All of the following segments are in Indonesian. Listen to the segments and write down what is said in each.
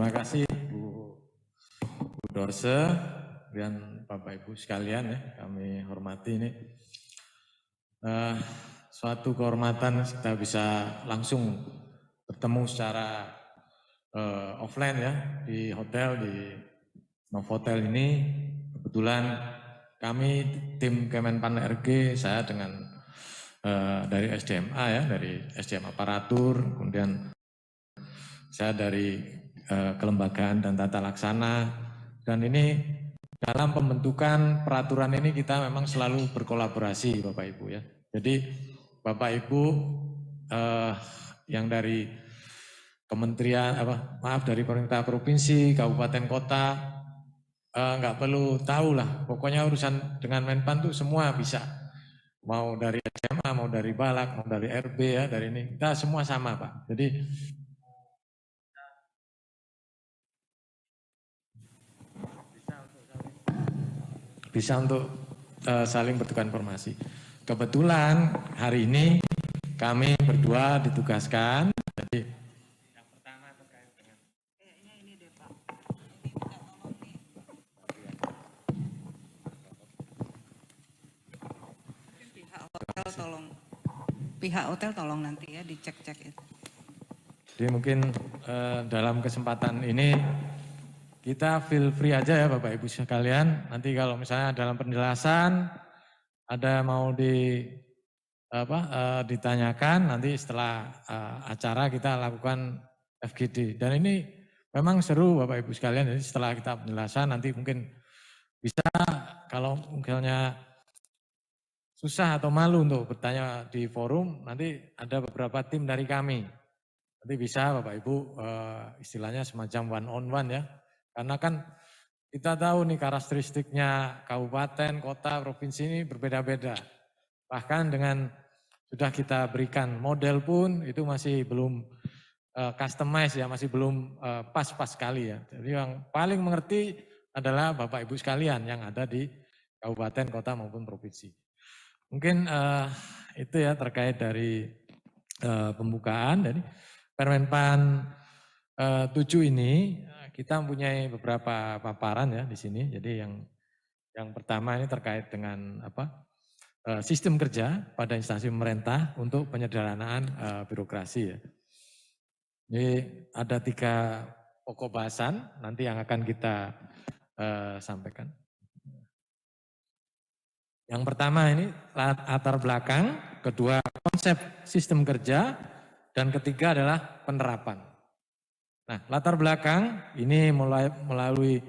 Terima kasih Bu Dorce dan Bapak Ibu sekalian ya, kami hormati ini. Suatu kehormatan kita bisa langsung bertemu secara offline ya di hotel, di Novotel ini. Kebetulan kami tim Kemenpan RG, saya dengan dari SDMA ya, dari SDM Aparatur, kemudian saya dari Kelembagaan dan Tata Laksana, dan ini dalam pembentukan peraturan ini kita memang selalu berkolaborasi Bapak Ibu ya. Jadi Bapak Ibu yang dari kementerian dari pemerintah provinsi, kabupaten, kota, nggak perlu tahu lah, pokoknya urusan dengan Menpan tuh semua bisa. Mau dari SMA, mau dari Balak, mau dari RB ya, dari ini kita semua sama Pak. Jadi bisa untuk saling bertukar informasi. Kebetulan hari ini kami berdua ditugaskan. Jadi yang pertama terkait dengan ini deh Pak. Pihak hotel tolong nanti ya dicek-cek itu. Jadi mungkin dalam kesempatan ini kita feel free aja ya Bapak Ibu sekalian. Nanti kalau misalnya dalam penjelasan ada mau ditanyakan, nanti setelah acara kita lakukan FGD. Dan ini memang seru Bapak Ibu sekalian. Jadi setelah kita penjelasan nanti mungkin bisa kalau misalnya susah atau malu untuk bertanya di forum, nanti ada beberapa tim dari kami. Nanti bisa Bapak Ibu istilahnya semacam one on one ya. Karena kan kita tahu nih karakteristiknya kabupaten, kota, provinsi ini berbeda-beda. Bahkan dengan sudah kita berikan model pun itu masih belum customize ya, masih belum pas-pas sekali ya. Jadi yang paling mengerti adalah Bapak Ibu sekalian yang ada di kabupaten, kota maupun provinsi. Mungkin itu ya terkait dari pembukaan. Jadi Permenpan 7 ini kita mempunyai beberapa paparan ya di sini. Jadi yang pertama ini terkait dengan sistem kerja pada instansi pemerintah untuk penyederhanaan birokrasi ya. Jadi ada 3 pokok bahasan nanti yang akan kita sampaikan. Yang pertama ini latar belakang, kedua konsep sistem kerja, dan ketiga adalah penerapan. Nah, latar belakang ini melalui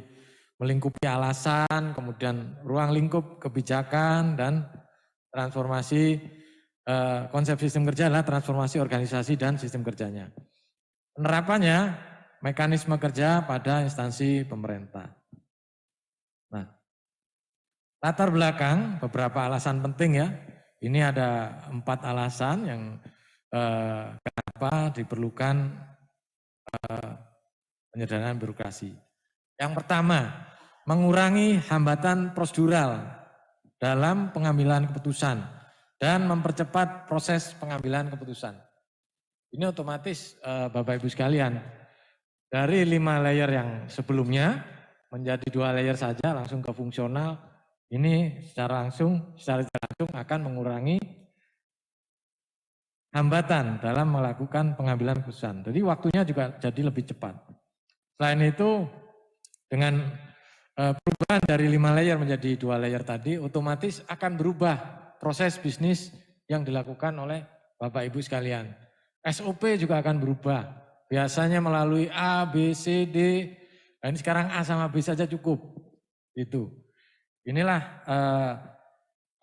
melingkupi alasan, kemudian ruang lingkup kebijakan dan transformasi konsep sistem kerja adalah transformasi organisasi dan sistem kerjanya. Penerapannya mekanisme kerja pada instansi pemerintah. Nah, latar belakang beberapa alasan penting ya. Ini ada 4 alasan yang kenapa diperlukan penyederhanaan birokrasi. Yang pertama, mengurangi hambatan prosedural dalam pengambilan keputusan dan mempercepat proses pengambilan keputusan. Ini otomatis Bapak Ibu sekalian, dari 5 layer yang sebelumnya menjadi 2 layer saja langsung ke fungsional, ini secara langsung akan mengurangi hambatan dalam melakukan pengambilan keputusan. Jadi waktunya juga jadi lebih cepat. Selain itu, dengan perubahan dari 5 layer menjadi 2 layer tadi, otomatis akan berubah proses bisnis yang dilakukan oleh Bapak Ibu sekalian. SOP juga akan berubah. Biasanya melalui A, B, C, D. Nah ini sekarang A sama B saja cukup. Itu. Inilah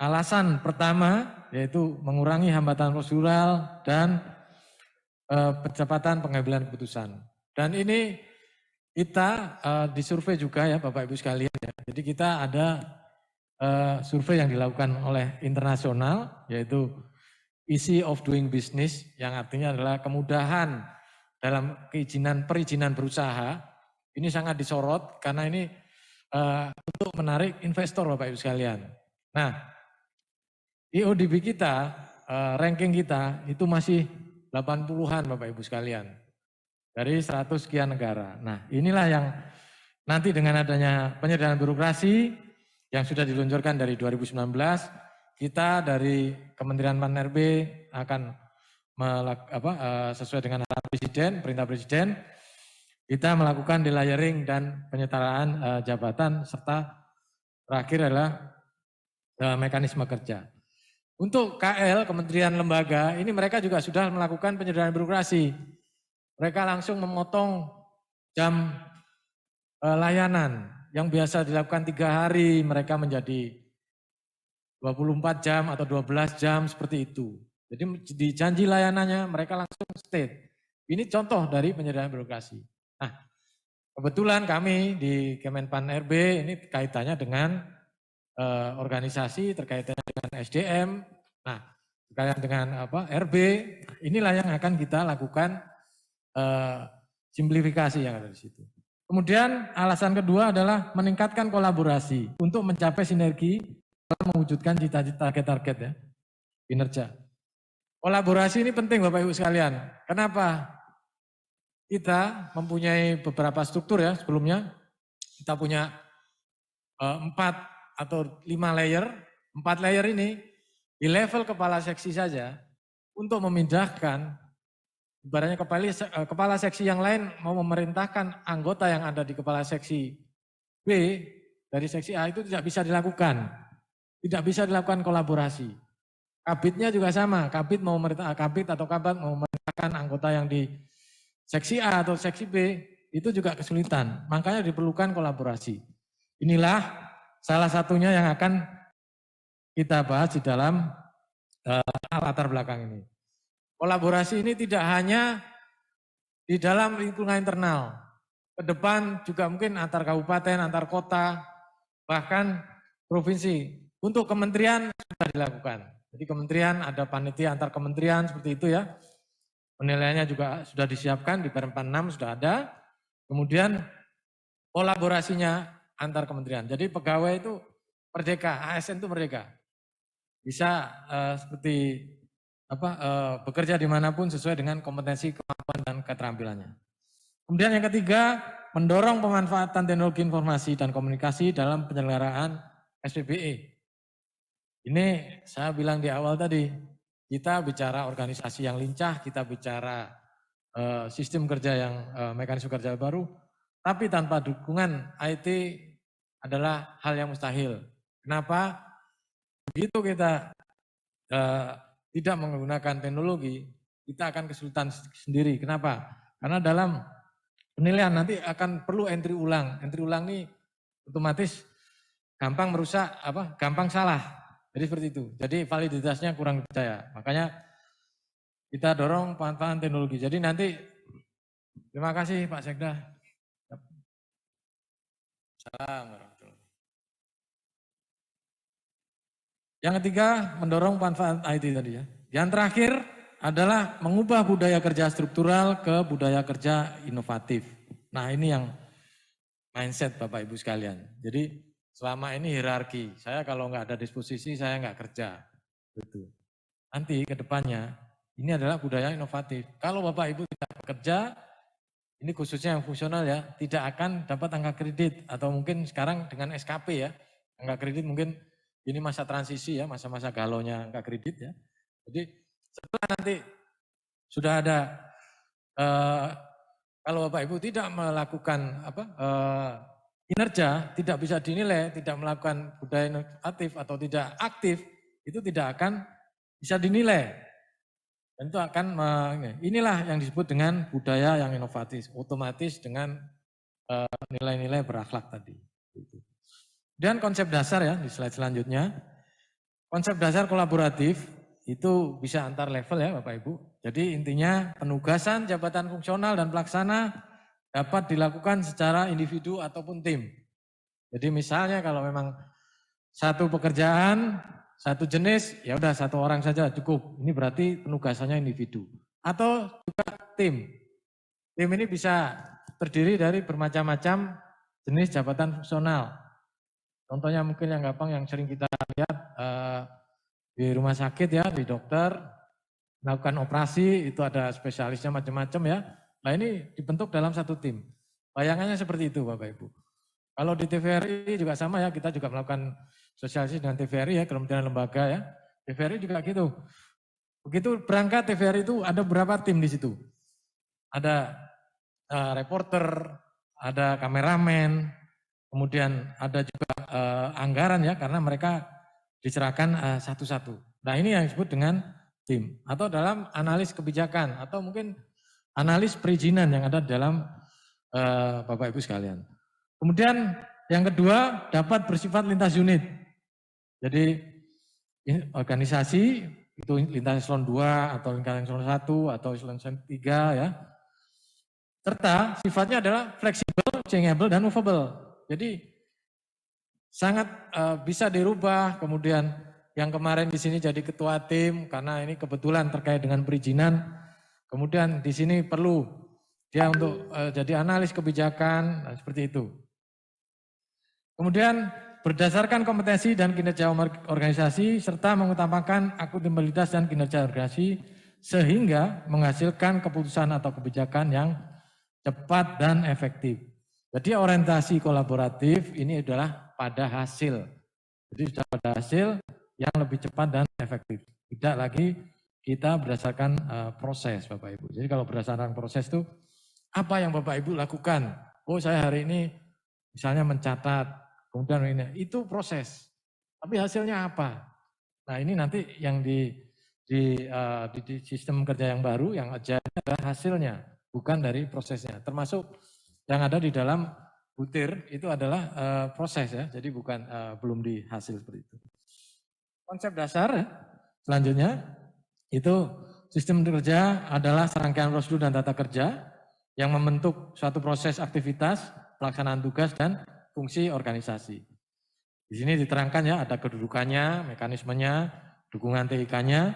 alasan pertama, yaitu mengurangi hambatan prosedural dan percepatan pengambilan keputusan. Dan ini kita disurvei juga ya Bapak Ibu sekalian ya. Jadi kita ada survei yang dilakukan oleh internasional, yaitu Easy of Doing Business, yang artinya adalah kemudahan dalam perizinan berusaha. Ini sangat disorot karena ini untuk menarik investor Bapak Ibu sekalian. Nah, IODB kita, ranking kita itu masih 80-an Bapak Ibu sekalian. dari 100 sekian negara. Nah, inilah yang nanti dengan adanya penyederhanaan birokrasi yang sudah diluncurkan dari 2019, kita dari Kementerian Pan-RB akan sesuai dengan arahan Presiden, perintah Presiden, kita melakukan delayering dan penyetaraan jabatan serta terakhir adalah mekanisme kerja. Untuk KL, Kementerian Lembaga, ini mereka juga sudah melakukan penyederhanaan birokrasi. Mereka langsung memotong jam layanan yang biasa dilakukan 3 hari, mereka menjadi 24 jam atau 12 jam seperti itu. Jadi di janji layanannya mereka langsung state. Ini contoh dari penyederhanaan birokrasi. Nah, kebetulan kami di Kemenpan RB ini kaitannya dengan organisasi, terkaitannya dengan SDM, nah terkait dengan RB, inilah yang akan kita lakukan simplifikasi yang ada di situ. Kemudian alasan kedua adalah meningkatkan kolaborasi untuk mencapai sinergi dalam mewujudkan cita-cita target ya, kinerja. Kolaborasi ini penting Bapak Ibu sekalian. Kenapa? Kita mempunyai beberapa struktur ya sebelumnya. Kita punya 4 atau 5 layer. 4 layer ini di level kepala seksi saja untuk memindahkan, ibaratnya kepala seksi yang lain mau memerintahkan anggota yang ada di kepala seksi B dari seksi A itu tidak bisa dilakukan. Tidak bisa dilakukan kolaborasi. Kabitnya juga sama, kabit atau kabat mau memerintahkan anggota yang di seksi A atau seksi B itu juga kesulitan. Makanya diperlukan kolaborasi. Inilah salah satunya yang akan kita bahas di dalam latar belakang ini. Kolaborasi ini tidak hanya di dalam lingkungan internal. Ke depan juga mungkin antar kabupaten, antar kota, bahkan provinsi. Untuk kementerian sudah dilakukan. Jadi kementerian ada panitia antar kementerian seperti itu ya. Penilaiannya juga sudah disiapkan di Permen 6 sudah ada. Kemudian kolaborasinya antar kementerian. Jadi pegawai itu merdeka, ASN itu merdeka. Bisa seperti bekerja dimanapun sesuai dengan kompetensi, kemampuan dan keterampilannya. Kemudian yang ketiga, mendorong pemanfaatan teknologi informasi dan komunikasi dalam penyelenggaraan SPBE. Ini saya bilang di awal tadi, kita bicara organisasi yang lincah, kita bicara sistem kerja yang mekanisme kerja baru, tapi tanpa dukungan IT adalah hal yang mustahil. Kenapa? Begitu kita tidak menggunakan teknologi, kita akan kesulitan sendiri. Kenapa? Karena dalam penilaian nanti akan perlu entry ulang. Entry ulang ini otomatis gampang merusak, gampang salah. Jadi seperti itu. Jadi validitasnya kurang percaya. Makanya kita dorong pemanfaatan teknologi. Jadi nanti, terima kasih Pak Sekda. Salam. Yang ketiga, mendorong manfaat IT tadi ya. Yang terakhir adalah mengubah budaya kerja struktural ke budaya kerja inovatif. Nah ini yang mindset Bapak Ibu sekalian. Jadi selama ini hierarki, saya kalau nggak ada disposisi saya nggak kerja. Gitu. Nanti ke depannya ini adalah budaya inovatif. Kalau Bapak Ibu tidak bekerja, ini khususnya yang fungsional ya, tidak akan dapat angka kredit. Atau mungkin sekarang dengan SKP ya, angka kredit mungkin ini masa transisi ya, masa-masa galaunya angka kredit ya. Jadi setelah nanti sudah ada, kalau Bapak Ibu tidak melakukan kinerja, tidak bisa dinilai, tidak melakukan budaya inovatif atau tidak aktif, itu tidak akan bisa dinilai. Dan itu akan, inilah yang disebut dengan budaya yang inovatif, otomatis dengan nilai-nilai berakhlak tadi. Dan konsep dasar ya, di slide selanjutnya, konsep dasar kolaboratif itu bisa antar level ya Bapak Ibu. Jadi intinya penugasan jabatan fungsional dan pelaksana dapat dilakukan secara individu ataupun tim. Jadi misalnya kalau memang satu pekerjaan, satu jenis, ya udah satu orang saja cukup. Ini berarti penugasannya individu. Atau juga tim. Tim ini bisa terdiri dari bermacam-macam jenis jabatan fungsional. Contohnya mungkin yang gampang yang sering kita lihat di rumah sakit ya, di dokter, melakukan operasi, itu ada spesialisnya macam-macam ya. Nah ini dibentuk dalam satu tim. Bayangannya seperti itu Bapak Ibu. Kalau di TVRI juga sama ya, kita juga melakukan sosialisasi dengan TVRI ya, Kementerian Lembaga ya. TVRI juga gitu. Begitu berangkat TVRI itu ada beberapa tim di situ. Ada reporter, ada kameramen, kemudian ada juga anggaran ya, karena mereka diserahkan satu-satu. Nah ini yang disebut dengan tim. Atau dalam analis kebijakan, atau mungkin analis perizinan yang ada dalam Bapak Ibu sekalian. Kemudian yang kedua dapat bersifat lintas unit. Jadi organisasi itu lintas eselon 2 atau lintas eselon 1 atau eselon 3 ya. Serta sifatnya adalah fleksibel, changeable dan movable. Jadi sangat bisa dirubah. Kemudian yang kemarin di sini jadi ketua tim karena ini kebetulan terkait dengan perizinan. Kemudian di sini perlu dia untuk jadi analis kebijakan, seperti itu. Kemudian berdasarkan kompetensi dan kinerja organisasi serta mengutamakan akuntabilitas dan kinerja organisasi sehingga menghasilkan keputusan atau kebijakan yang cepat dan efektif. Jadi orientasi kolaboratif ini adalah pada hasil. Jadi sudah pada hasil yang lebih cepat dan efektif. Tidak lagi kita berdasarkan proses Bapak Ibu. Jadi kalau berdasarkan proses itu apa yang Bapak Ibu lakukan? Oh saya hari ini misalnya mencatat. Kemudian ini, itu proses. Tapi hasilnya apa? Nah ini nanti yang di sistem kerja yang baru, yang agile adalah hasilnya, bukan dari prosesnya. Termasuk yang ada di dalam butir itu adalah proses ya, jadi bukan belum di hasil seperti itu. Konsep dasar selanjutnya itu sistem kerja adalah serangkaian prosedur dan tata kerja yang membentuk suatu proses aktivitas, pelaksanaan tugas dan fungsi organisasi. Di sini diterangkan ya, ada kedudukannya, mekanismenya, dukungan TIK-nya.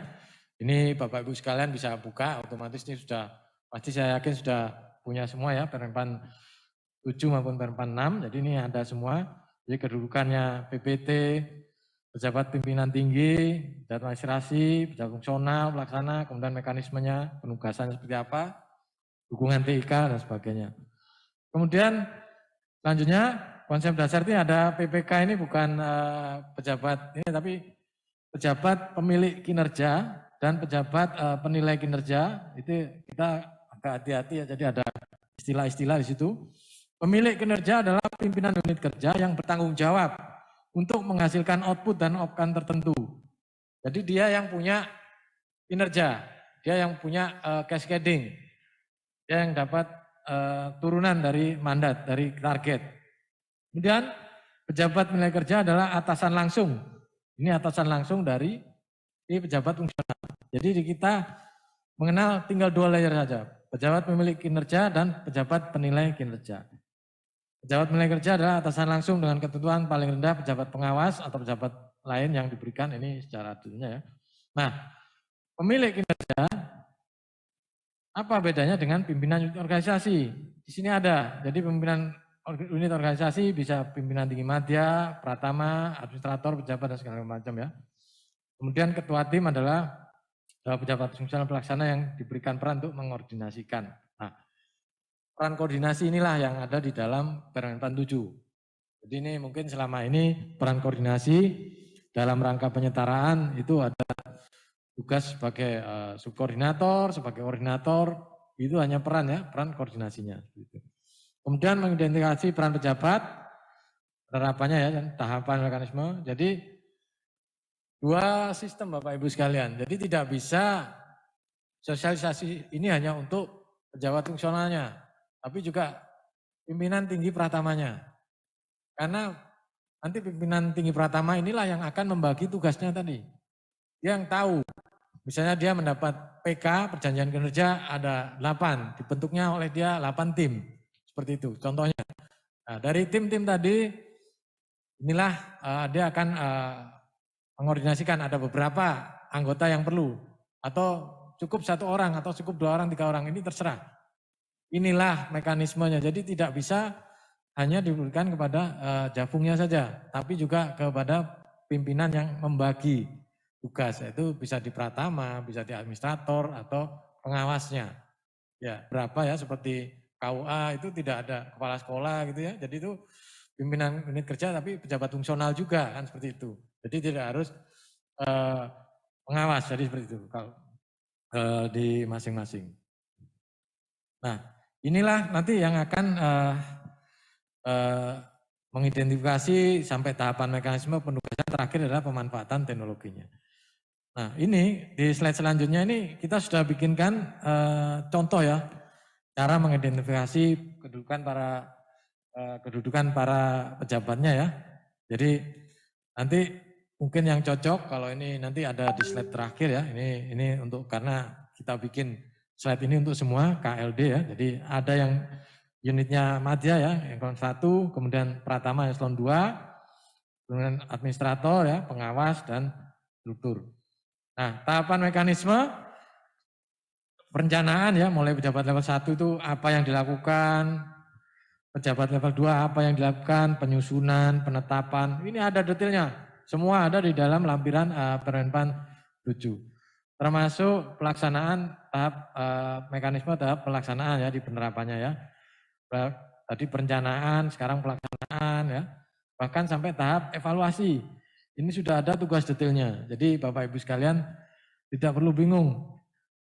Ini Bapak Ibu sekalian bisa buka, otomatis ini sudah, pasti saya yakin sudah punya semua ya, Permen 7 maupun Permen 6, jadi ini ada semua. Jadi kedudukannya PPT, pejabat pimpinan tinggi, pejabat administrasi, pejabat fungsional, pelaksana, kemudian mekanismenya, penugasannya seperti apa, dukungan TIK dan sebagainya. Kemudian selanjutnya konsep dasar ini ada PPK ini bukan pejabat ini tapi pejabat pemilik kinerja dan pejabat penilai kinerja. Itu kita agak hati-hati ya, jadi ada istilah-istilah di situ. Pemilik kinerja adalah pimpinan unit kerja yang bertanggung jawab untuk menghasilkan output dan outcome tertentu. Jadi dia yang punya kinerja, dia yang punya cascading, dia yang dapat turunan dari mandat, dari target. Kemudian pejabat penilai kerja adalah atasan langsung. Ini atasan langsung dari pejabat fungsional. Jadi kita mengenal tinggal 2 layer saja. Pejabat pemilik kinerja dan pejabat penilai kinerja. Pejabat penilai kerja adalah atasan langsung dengan ketentuan paling rendah pejabat pengawas atau pejabat lain yang diberikan ini secara dulunya ya. Nah, pemilik kinerja apa bedanya dengan pimpinan organisasi? Di sini ada. Jadi pimpinan unit organisasi bisa pimpinan tinggi madya, pratama, administrator, pejabat dan segala macam ya. Kemudian ketua tim adalah pejabat fungsional pelaksana yang diberikan peran untuk mengkoordinasikan. Nah, peran koordinasi inilah yang ada di dalam Permen 7. Jadi ini mungkin selama ini peran koordinasi dalam rangka penyetaraan itu ada tugas sebagai subkoordinator, sebagai koordinator, itu hanya peran ya, peran koordinasinya. Kemudian mengidentifikasi peran pejabat, penerapannya ya, tahapan mekanisme. Jadi 2 sistem Bapak Ibu sekalian. Jadi tidak bisa sosialisasi ini hanya untuk pejabat fungsionalnya, tapi juga pimpinan tinggi pratamanya. Karena nanti pimpinan tinggi pratama inilah yang akan membagi tugasnya tadi. Dia yang tahu, misalnya dia mendapat PK, perjanjian kinerja ada 8, dibentuknya oleh dia 8 tim. Seperti itu contohnya. Nah, dari tim-tim tadi inilah dia akan mengkoordinasikan ada beberapa anggota yang perlu atau cukup 1 orang atau cukup 2 orang, 3 orang, ini terserah. Inilah mekanismenya. Jadi tidak bisa hanya diberikan kepada jafungnya saja, tapi juga kepada pimpinan yang membagi tugas. Itu bisa di pratama, bisa di administrator atau pengawasnya. ya berapa ya, seperti KUA itu tidak ada kepala sekolah gitu ya. Jadi itu pimpinan unit kerja tapi pejabat fungsional juga kan seperti itu. Jadi tidak harus pengawas, jadi seperti itu kalau di masing-masing. Nah, inilah nanti yang akan mengidentifikasi sampai tahapan mekanisme penugasan, terakhir adalah pemanfaatan teknologinya. Nah, ini di slide selanjutnya ini kita sudah bikinkan contoh ya, cara mengidentifikasi kedudukan para pejabatnya ya. Jadi nanti mungkin yang cocok kalau ini nanti ada di slide terakhir ya. Ini untuk karena kita bikin slide ini untuk semua KLD ya. Jadi ada yang unitnya Madya ya, eselon 1, kemudian Pratama eselon 2, kemudian administrator ya, pengawas dan struktur. Nah, tahapan mekanisme perencanaan ya, mulai pejabat level 1 itu apa yang dilakukan, pejabat level 2 apa yang dilakukan, penyusunan, penetapan, ini ada detailnya. Semua ada di dalam lampiran Permenpan 7. Termasuk pelaksanaan tahap mekanisme tahap pelaksanaan ya di penerapannya ya. Tadi perencanaan, sekarang pelaksanaan ya. Bahkan sampai tahap evaluasi. Ini sudah ada tugas detailnya. Jadi Bapak Ibu sekalian tidak perlu bingung.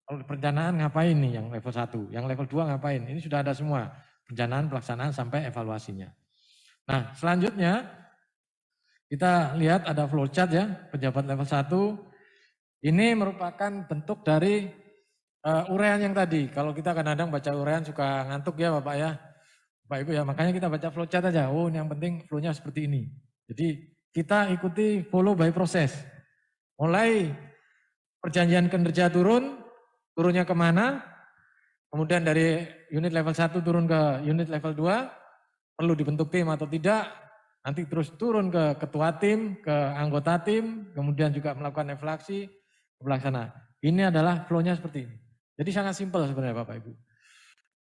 Kalau perencanaan ngapain nih yang level 1, yang level 2 ngapain? Ini sudah ada semua. Perencanaan, pelaksanaan sampai evaluasinya. Nah, selanjutnya kita lihat ada flowchart ya, pejabat level 1. Ini merupakan bentuk dari uraian yang tadi. Kalau kita kadang-kadang baca uraian suka ngantuk ya Bapak ya. Bapak Ibu ya, makanya kita baca flowchart aja. Oh, yang penting flow-nya seperti ini. Jadi kita ikuti follow by proses. Mulai perjanjian kinerja turunnya kemana, kemudian dari unit level 1 turun ke unit level 2, perlu dibentuk tim atau tidak, nanti terus turun ke ketua tim, ke anggota tim, kemudian juga melakukan evaluasi, pelaksana. Ini adalah flow-nya seperti ini. Jadi sangat simpel sebenarnya Bapak Ibu.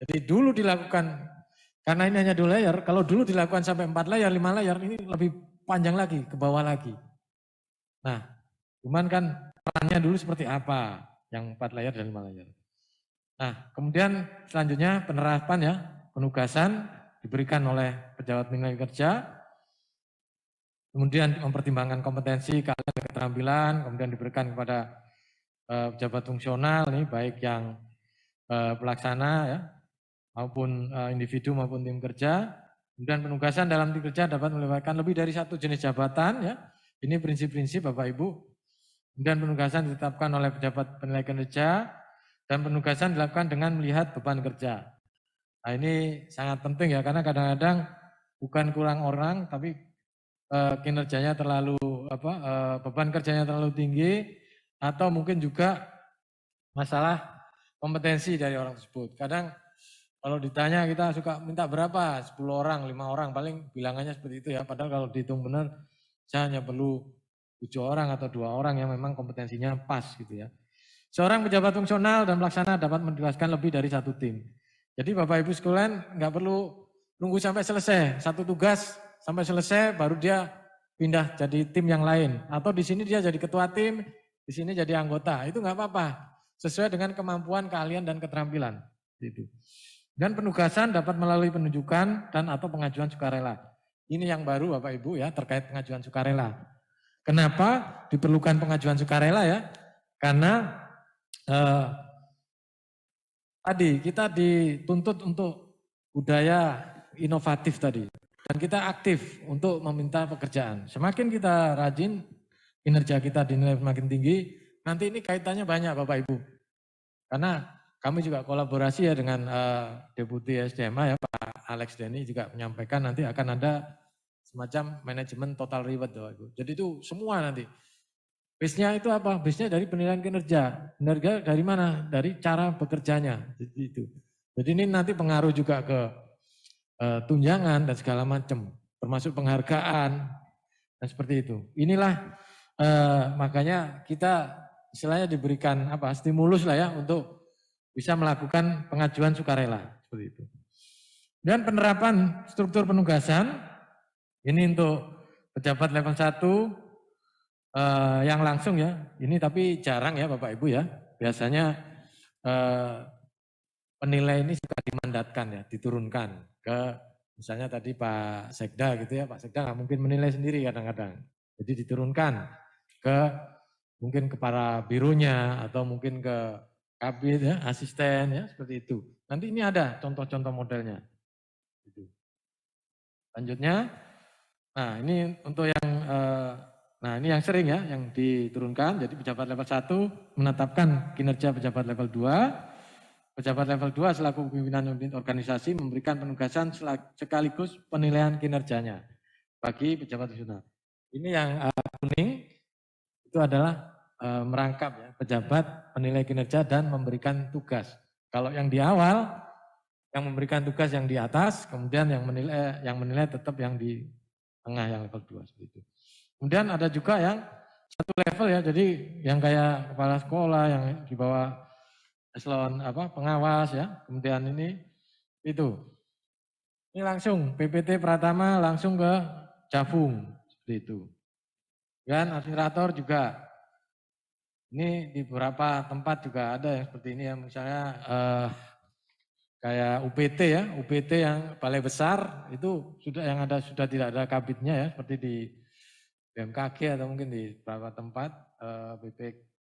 Jadi dulu dilakukan, karena ini hanya 2 layer, kalau dulu dilakukan sampai 4 layer, 5 layer, ini lebih panjang lagi, ke bawah lagi. Nah, cuman kan perannya dulu seperti apa, yang 4 layer dan 5 layer. Nah, kemudian selanjutnya penerapan ya, penugasan diberikan oleh pejabat pimpinan kerja, kemudian mempertimbangkan kompetensi, keterampilan, kemudian diberikan kepada pejabat fungsional, nih baik yang pelaksana ya, maupun individu maupun tim kerja. Kemudian penugasan dalam tim kerja dapat melibatkan lebih dari 1 jenis jabatan ya. Ini prinsip-prinsip Bapak Ibu. Kemudian penugasan ditetapkan oleh pejabat penilai kinerja dan penugasan dilakukan dengan melihat beban kerja. Nah, ini sangat penting ya, karena kadang-kadang bukan kurang orang tapi kinerjanya terlalu beban kerjanya terlalu tinggi, atau mungkin juga masalah kompetensi dari orang tersebut. Kadang kalau ditanya kita suka minta berapa, 10 orang, 5 orang, paling bilangannya seperti itu ya. Padahal kalau dihitung benar, saya hanya perlu 7 orang atau 2 orang yang memang kompetensinya pas gitu ya. Seorang pejabat fungsional dan pelaksana dapat menjelaskan lebih dari 1 tim. Jadi Bapak Ibu sekalian nggak perlu nunggu sampai selesai, 1 tugas sampai selesai baru dia pindah jadi tim yang lain. Atau di sini dia jadi ketua tim, di sini jadi anggota. Itu nggak apa-apa, sesuai dengan kemampuan, keahlian dan keterampilan. Gitu. Dan penugasan dapat melalui penunjukan dan atau pengajuan sukarela. Ini yang baru Bapak Ibu ya, terkait pengajuan sukarela. Kenapa diperlukan pengajuan sukarela ya? Karena tadi kita dituntut untuk budaya inovatif tadi. Dan kita aktif untuk meminta pekerjaan. Semakin kita rajin, kinerja kita dinilai semakin tinggi, nanti ini kaitannya banyak Bapak Ibu. Karena kami juga kolaborasi ya dengan Deputi SDMA ya Pak Alex Denny juga menyampaikan nanti akan ada semacam manajemen total reward Bapak Ibu. Jadi itu semua nanti. Base-nya itu apa? Base-nya dari penilaian kinerja. Kinerja dari mana? Dari cara bekerjanya. Jadi itu. Jadi ini nanti pengaruh juga ke tunjangan dan segala macam. Termasuk penghargaan dan seperti itu. Inilah makanya kita istilahnya diberikan stimulus lah ya untuk bisa melakukan pengajuan sukarela seperti itu. Dan penerapan struktur penugasan ini untuk pejabat level 1 yang langsung ya. Ini tapi jarang ya Bapak Ibu ya. Biasanya penilai ini juga dimandatkan ya, diturunkan ke misalnya tadi Pak Sekda gitu ya, Pak Sekda nggak mungkin menilai sendiri kadang-kadang. Jadi diturunkan ke mungkin ke para bironya atau mungkin ke kabit ya, asisten ya, seperti itu. Nanti ini ada contoh-contoh modelnya. Gitu. Selanjutnya, nah ini untuk yang ini yang sering ya, yang diturunkan. Jadi pejabat level 1 menetapkan kinerja pejabat level 2. Pejabat level 2 selaku pimpinan unit organisasi memberikan penugasan sekaligus penilaian kinerjanya bagi pejabat nasional. Ini yang kuning itu adalah merangkap ya, pejabat penilai kinerja dan memberikan tugas. Kalau yang di awal yang memberikan tugas yang di atas, kemudian yang menilai tetap yang di tengah yang level 2 seperti itu. Kemudian ada juga yang satu level ya, jadi yang kayak kepala sekolah yang di bawah eselon pengawas ya. Kemudian ini itu. Ini langsung PPT Pratama langsung ke Jafung seperti itu. Dan administrator juga. Ini di beberapa tempat juga ada yang seperti ini ya, misalnya kayak UPT ya, UPT yang balai besar itu sudah tidak ada kabitnya ya, seperti di BMKG atau mungkin di beberapa tempat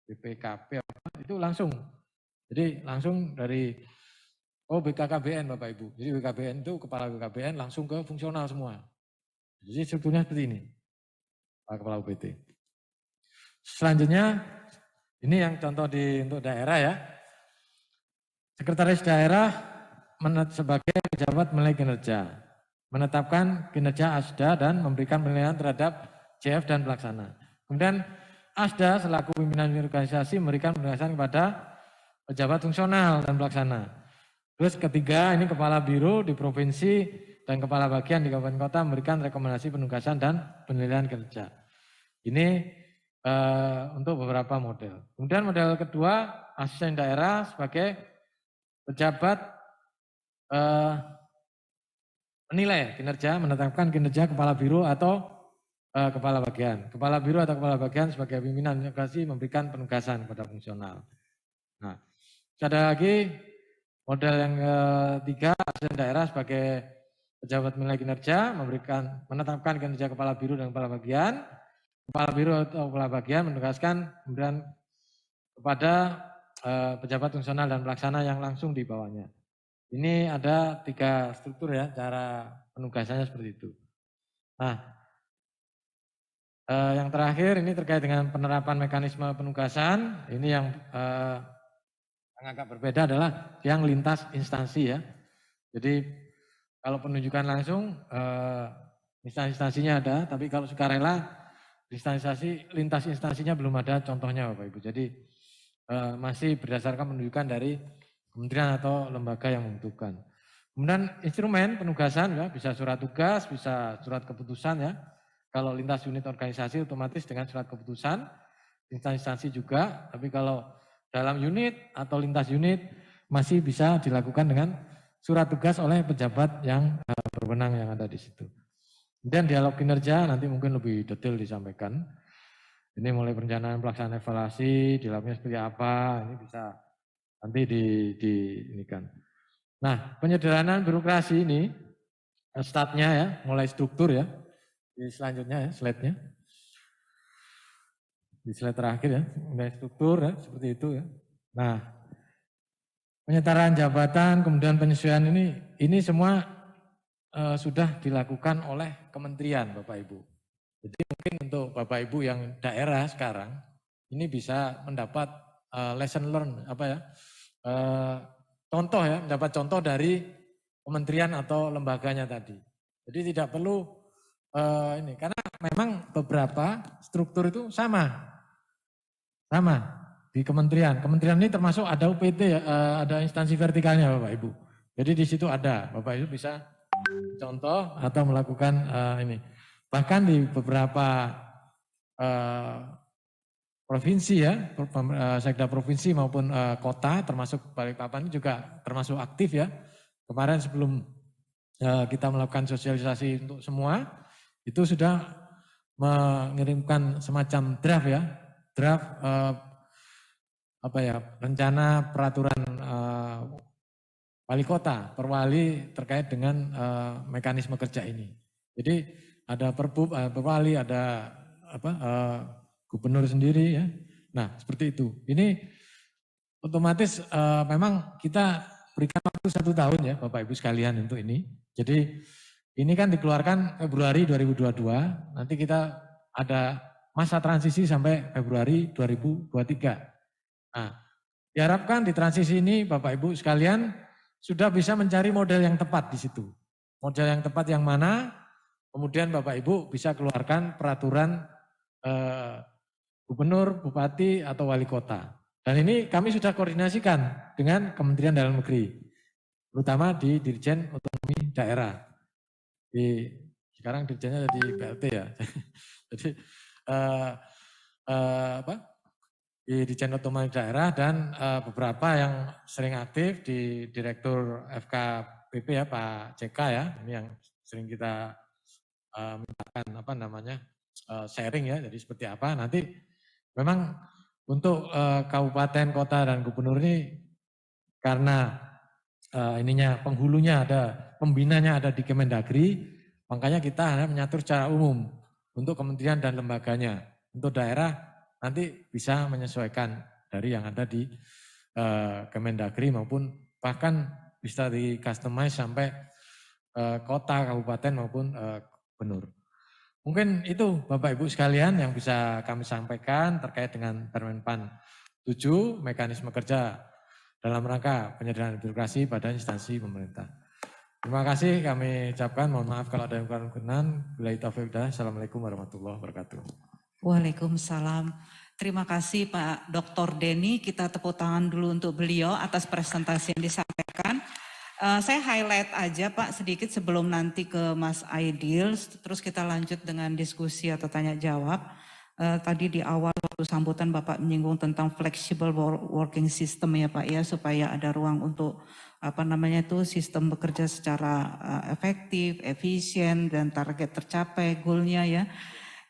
BPKP itu langsung. Jadi langsung dari BKKBN Bapak Ibu. Jadi BKKBN itu kepala BKKBN langsung ke fungsional semua. Jadi strukturnya seperti ini. Kepala UPT. Selanjutnya ini yang contoh untuk daerah ya. Sekretaris daerah sebagai pejabat menilai kinerja, menetapkan kinerja ASDA dan memberikan penilaian terhadap CF dan pelaksana. Kemudian ASDA selaku pimpinan organisasi memberikan penjelasan kepada pejabat fungsional dan pelaksana. Terus ketiga ini kepala biro di provinsi dan kepala bagian di kabupaten kota memberikan rekomendasi penugasan dan penilaian kinerja. Ini untuk beberapa model. Kemudian model kedua asisten daerah sebagai pejabat menilai kinerja, menetapkan kinerja kepala biro atau kepala bagian. Kepala biro atau kepala bagian sebagai pimpinan organisasi memberikan penugasan kepada fungsional. Nah, ada lagi model yang ketiga, asisten daerah sebagai pejabat menilai kinerja, menetapkan kinerja kepala biro dan kepala bagian. Kepala biro atau kepala bagian menugaskan kemudian kepada pejabat fungsional dan pelaksana yang langsung di bawahnya. Ini ada 3 struktur ya, cara penugasannya seperti itu. Nah, yang terakhir ini terkait dengan penerapan mekanisme penugasan. Ini yang agak berbeda adalah yang lintas instansi ya. Jadi kalau penunjukan langsung instansinya ada, tapi kalau sukarela lintas instansinya belum ada contohnya Bapak Ibu. Jadi masih berdasarkan penunjukan dari kementerian atau lembaga yang membutuhkan. Kemudian instrumen penugasan ya, bisa surat tugas, bisa surat keputusan ya. Kalau lintas unit organisasi otomatis dengan surat keputusan, instansi juga, tapi kalau dalam unit atau lintas unit masih bisa dilakukan dengan surat tugas oleh pejabat yang berwenang yang ada di situ. Kemudian dialog kinerja nanti mungkin lebih detail disampaikan. Ini mulai perencanaan pelaksanaan evaluasi, dialognya seperti apa, ini bisa nanti inikan. Nah, penyederhanaan birokrasi ini statnya ya, mulai struktur ya. Di selanjutnya ya, slide-nya. Di slide terakhir ya, mulai struktur ya, seperti itu ya. Nah, penyetaraan jabatan, kemudian penyesuaian ini semua sudah dilakukan oleh kementerian Bapak Ibu. Jadi mungkin untuk Bapak Ibu yang daerah sekarang, ini bisa mendapat lesson learn, contoh ya, mendapat contoh dari kementerian atau lembaganya tadi. Jadi tidak perlu ini, karena memang beberapa struktur itu sama di kementerian. Kementerian ini termasuk ada UPT, ada instansi vertikalnya Bapak Ibu. Jadi di situ ada, Bapak Ibu bisa contoh atau melakukan ini. Bahkan di beberapa provinsi ya, sekda provinsi maupun kota termasuk Balikpapan juga termasuk aktif ya. Kemarin sebelum kita melakukan sosialisasi untuk semua, itu sudah mengirimkan semacam draft ya, rencana peraturan wali kota, perwali terkait dengan mekanisme kerja ini. Jadi ada perbub, perwali, ada gubernur sendiri ya. Nah seperti itu. Ini otomatis memang kita berikan waktu 1 tahun ya Bapak Ibu sekalian untuk ini. Jadi ini kan dikeluarkan Februari 2022, nanti kita ada masa transisi sampai Februari 2023. Nah, diharapkan di transisi ini Bapak Ibu sekalian sudah bisa mencari model yang tepat di situ. Model yang tepat yang mana, kemudian Bapak Ibu bisa keluarkan peraturan gubernur, bupati, atau wali kota. Dan ini kami sudah koordinasikan dengan Kementerian Dalam Negeri, terutama di Dirjen Otonomi Daerah. Sekarang dirjennya jadi PLT ya. Jadi di Dirjen Otonomi Daerah dan beberapa yang sering aktif di Direktur FKPP ya Pak CK ya, ini yang sering kita mintakan sharing ya, jadi seperti apa nanti memang untuk kabupaten, kota dan gubernur ini karena penghulunya ada, pembinanya ada di Kemendagri, makanya kita hanya mengatur secara umum untuk kementerian dan lembaganya. Untuk daerah nanti bisa menyesuaikan dari yang ada di Kemendagri maupun bahkan bisa di customize sampai kota, kabupaten maupun gubernur. Mungkin itu Bapak Ibu sekalian yang bisa kami sampaikan terkait dengan Permenpan 7, mekanisme kerja dalam rangka penyederhanaan birokrasi pada instansi pemerintah. Terima kasih kami ucapkan, mohon maaf kalau ada yang kurang berkenan. Billahi taufiq wal hidayah. Assalamualaikum warahmatullahi wabarakatuh. Waalaikumsalam. Terima kasih Pak Dr. Denny. Kita tepuk tangan dulu untuk beliau atas presentasi yang disampaikan. Saya highlight aja Pak sedikit sebelum nanti ke Mas Aidil, terus kita lanjut dengan diskusi atau tanya jawab. Tadi di awal waktu sambutan Bapak menyinggung tentang flexible working system ya Pak ya, supaya ada ruang untuk sistem bekerja secara efektif, efisien dan target tercapai goalnya ya.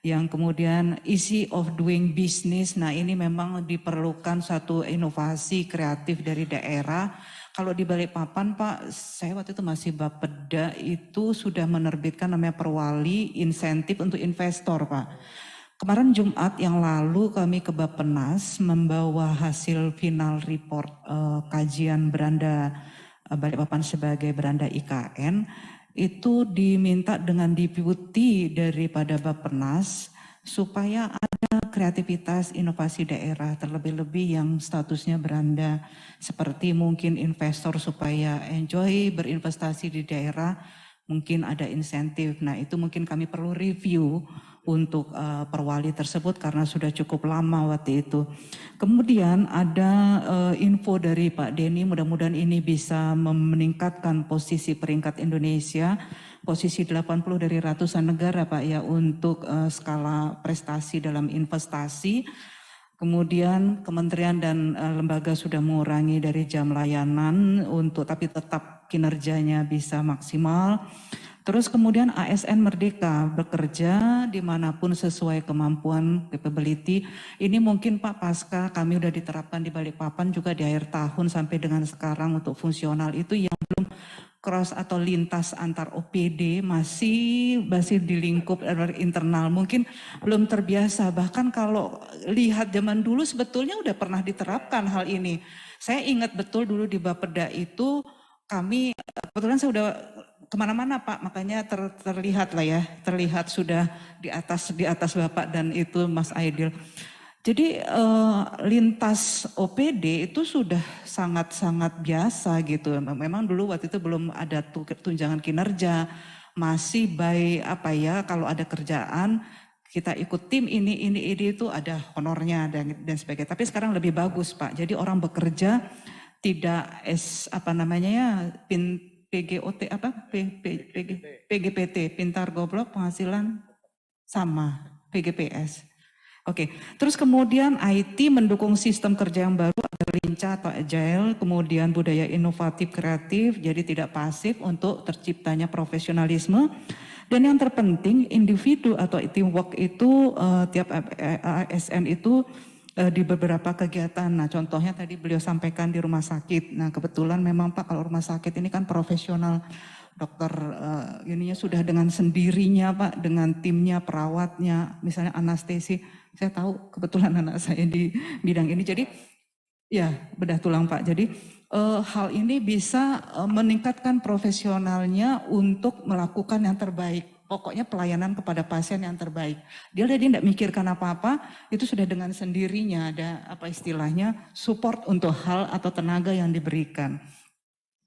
Yang kemudian easy of doing business, nah ini memang diperlukan satu inovasi kreatif dari daerah. Kalau di Balikpapan Pak, saya waktu itu masih Bapeda itu sudah menerbitkan namanya perwali insentif untuk investor Pak. Kemarin Jumat yang lalu kami ke Bappenas membawa hasil final report kajian beranda Balikpapan sebagai beranda IKN. Itu diminta dengan deputi daripada Bappenas supaya ada kreativitas inovasi daerah, terlebih-lebih yang statusnya beranda, seperti mungkin investor supaya enjoy berinvestasi di daerah, mungkin ada insentif. Nah itu mungkin kami perlu review untuk perwali tersebut karena sudah cukup lama waktu itu. Kemudian ada info dari Pak Denny, mudah-mudahan ini bisa meningkatkan posisi peringkat Indonesia, posisi 80 dari ratusan negara Pak ya untuk skala prestasi dalam investasi. Kemudian kementerian dan lembaga sudah mengurangi dari jam layanan tapi tetap kinerjanya bisa maksimal. Terus kemudian ASN Merdeka bekerja dimanapun sesuai kemampuan, capability. Ini mungkin Pak pasca kami udah diterapkan di Balikpapan juga di akhir tahun sampai dengan sekarang untuk fungsional itu yang belum cross atau lintas antar OPD masih di lingkup internal. Mungkin belum terbiasa, bahkan kalau lihat zaman dulu sebetulnya udah pernah diterapkan hal ini. Saya ingat betul dulu di Bapeda itu kami, kebetulan saya udah kemana-mana Pak, makanya terlihat lah ya, terlihat sudah di atas Bapak dan itu Mas Aidil. Jadi lintas OPD itu sudah sangat-sangat biasa gitu. Memang dulu waktu itu belum ada tunjangan kinerja, masih by kalau ada kerjaan kita ikut tim ini itu ada honornya dan sebagainya. Tapi sekarang lebih bagus Pak. Jadi orang bekerja tidak PGOT PGPT, pintar goblok penghasilan sama PGPS. Oke, terus kemudian IT mendukung sistem kerja yang baru agar lincah atau agile, kemudian budaya inovatif kreatif, jadi tidak pasif untuk terciptanya profesionalisme. Dan yang terpenting individu atau teamwork itu tiap ASN itu di beberapa kegiatan. Nah, contohnya tadi beliau sampaikan di rumah sakit. Nah, kebetulan memang Pak kalau rumah sakit ini kan profesional, dokter ininya sudah dengan sendirinya Pak, dengan timnya, perawatnya, misalnya anestesi. Saya tahu kebetulan anak saya di bidang ini. Jadi ya bedah tulang Pak. Jadi hal ini bisa meningkatkan profesionalnya untuk melakukan yang terbaik. Pokoknya pelayanan kepada pasien yang terbaik. Dia tidak mikirkan apa-apa, itu sudah dengan sendirinya ada apa istilahnya support untuk hal atau tenaga yang diberikan.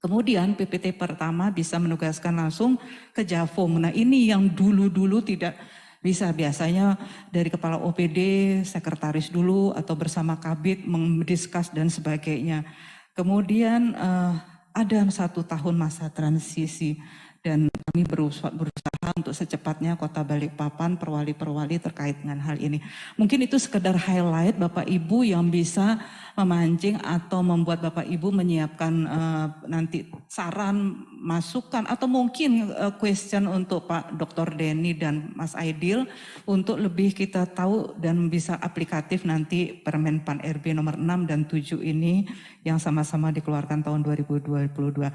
Kemudian PPT pertama bisa menugaskan langsung ke Javum. Nah ini yang dulu-dulu tidak bisa, biasanya dari kepala OPD, sekretaris dulu atau bersama Kabid mendiskus dan sebagainya. Kemudian ada 1 tahun masa transisi dan kami berusaha untuk secepatnya Kota Balikpapan, perwali-perwali terkait dengan hal ini. Mungkin itu sekedar highlight Bapak Ibu yang bisa memancing atau membuat Bapak Ibu menyiapkan nanti saran, masukan atau mungkin question untuk Pak Dr. Denny dan Mas Aidil untuk lebih kita tahu dan bisa aplikatif nanti Permen Pan RB nomor 6 dan 7 ini yang sama-sama dikeluarkan tahun 2022.